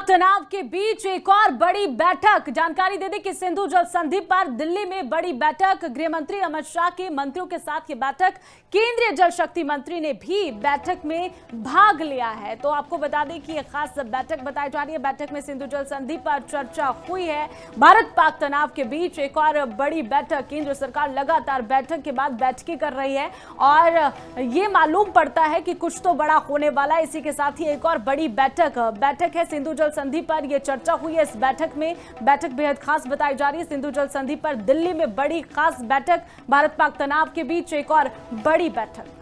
पाक तनाव के बीच एक और बड़ी बैठक। जानकारी दे दें कि सिंधु जल संधि पर दिल्ली में बड़ी बैठक। गृह मंत्री अमित शाह के मंत्रियों के साथ ये बैठक, केंद्रीय जल शक्ति मंत्री ने भी बैठक में भाग लिया है। तो आपको बता दें कि यह खास बैठक बताई जा रही है। बैठक में सिंधु जल संधि पर चर्चा हुई है। भारत पाक तनाव के बीच एक और बड़ी बैठक। केंद्र सरकार लगातार बैठक के बाद बैठकें कर रही है और ये मालूम पड़ता है कि कुछ तो बड़ा होने वाला है। इसी के साथ ही एक और बड़ी बैठक है सिंधु जल संधि पर। यह चर्चा हुई है। इस बैठक बेहद खास बताई जा रही है। सिंधु जल संधि पर दिल्ली में बड़ी खास बैठक। भारत पाक तनाव के बीच एक और बड़ी बैठक।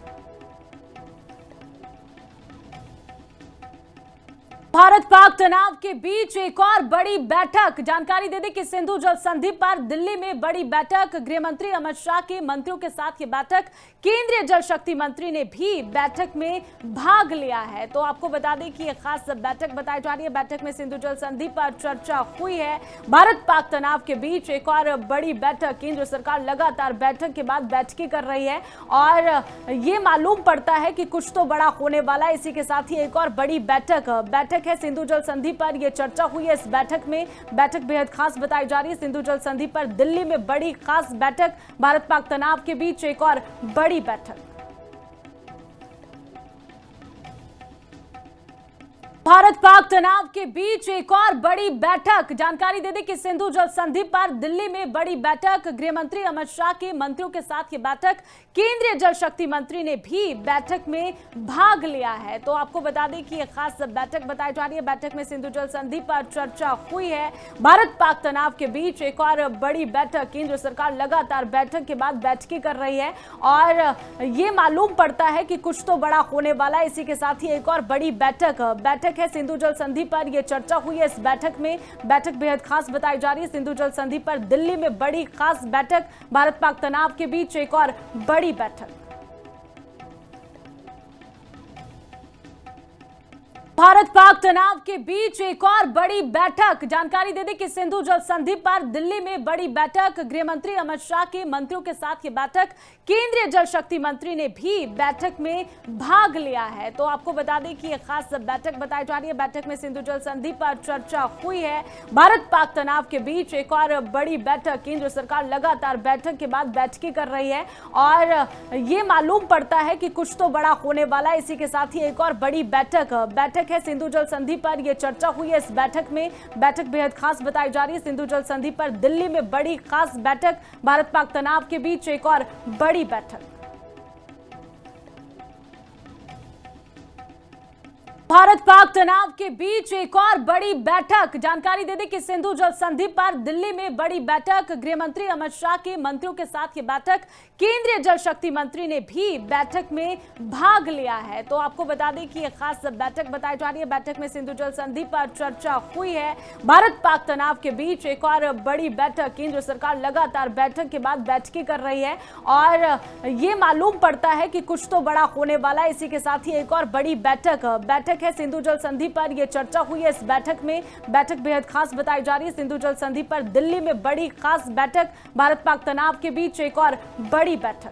भारत पाक तनाव के बीच एक और बड़ी बैठक। जानकारी दे दें कि सिंधु जल संधि पर दिल्ली में बड़ी बैठक। गृह मंत्री अमित शाह के मंत्रियों के साथ ये बैठक, केंद्रीय जल शक्ति मंत्री ने भी बैठक में भाग लिया है। तो आपको बता दें कि यह खास बैठक बताई जा रही है। बैठक में सिंधु जल संधि पर चर्चा हुई है। भारत पाक तनाव के बीच एक और बड़ी बैठक। केंद्र सरकार लगातार बैठक के बाद बैठकें कर रही है और ये मालूम पड़ता है कि कुछ तो बड़ा होने वाला है। इसी के साथ ही एक और बड़ी बैठक है सिंधु जल संधि पर। यह चर्चा हुई है। इस बैठक बेहद खास बताई जा रही है। सिंधु जल संधि पर दिल्ली में बड़ी खास बैठक। भारत पाक तनाव के बीच एक और बड़ी बैठक। भारत पाक तनाव के बीच एक और बड़ी बैठक। जानकारी दे दें कि सिंधु जल संधि पर दिल्ली में बड़ी बैठक। गृह मंत्री अमित शाह के मंत्रियों के साथ ये बैठक, केंद्रीय जल शक्ति मंत्री ने भी बैठक में भाग लिया है। तो आपको बता दें कि यह खास बैठक बताई जा रही है। बैठक में सिंधु जल संधि पर चर्चा हुई है। भारत पाक तनाव के बीच एक और बड़ी बैठक। केंद्र सरकार लगातार बैठक के बाद बैठकें कर रही है और ये मालूम पड़ता है कि कुछ तो बड़ा होने वाला है। इसी के साथ ही एक और बड़ी बैठक है सिंधु जल संधि पर। यह चर्चा हुई है। इस बैठक बेहद खास बताई जा रही है। सिंधु जल संधि पर दिल्ली में बड़ी खास बैठक। भारत पाक तनाव के बीच एक और बड़ी बैठक। भारत पाक तनाव के बीच एक और बड़ी बैठक। जानकारी दे दें कि सिंधु जल संधि पर दिल्ली में बड़ी बैठक। गृह मंत्री अमित शाह के मंत्रियों के साथ ये बैठक, केंद्रीय जल शक्ति मंत्री ने भी बैठक में भाग लिया है। तो आपको बता दें कि यह खास बैठक बताई जा रही है। बैठक में सिंधु जल संधि पर चर्चा हुई है। भारत पाक तनाव के बीच एक और बड़ी बैठक। केंद्र सरकार लगातार बैठक के बाद बैठकें कर रही है और ये मालूम पड़ता है कि कुछ तो बड़ा होने वाला है। इसी के साथ ही एक और बड़ी बैठक है सिंधु जल संधि पर। यह चर्चा हुई है। इस बैठक बेहद खास बताई जा रही है। सिंधु जल संधि पर दिल्ली में बड़ी खास बैठक। भारत पाक तनाव के बीच एक और बड़ी बैठक। भारत पाक तनाव के बीच एक और बड़ी बैठक। जानकारी दे दें कि सिंधु जल संधि पर दिल्ली में बड़ी बैठक। गृह मंत्री अमित शाह के मंत्रियों के साथ ये बैठक, केंद्रीय जल शक्ति मंत्री ने भी बैठक में भाग लिया है। तो आपको बता दें कि यह खास बैठक बताई जा रही है। बैठक में सिंधु जल संधि पर चर्चा हुई है। भारत पाक तनाव के बीच एक और बड़ी बैठक। केंद्र सरकार लगातार बैठक के बाद बैठकें कर रही है और ये मालूम पड़ता है कि कुछ तो बड़ा होने वाला है। इसी के साथ ही एक और बड़ी बैठक है सिंधु जल संधि पर। यह चर्चा हुई है। इस बैठक बेहद खास बताई जा रही है। सिंधु जल संधि पर दिल्ली में बड़ी खास बैठक। भारत पाक तनाव के बीच एक और बड़ी बैठक।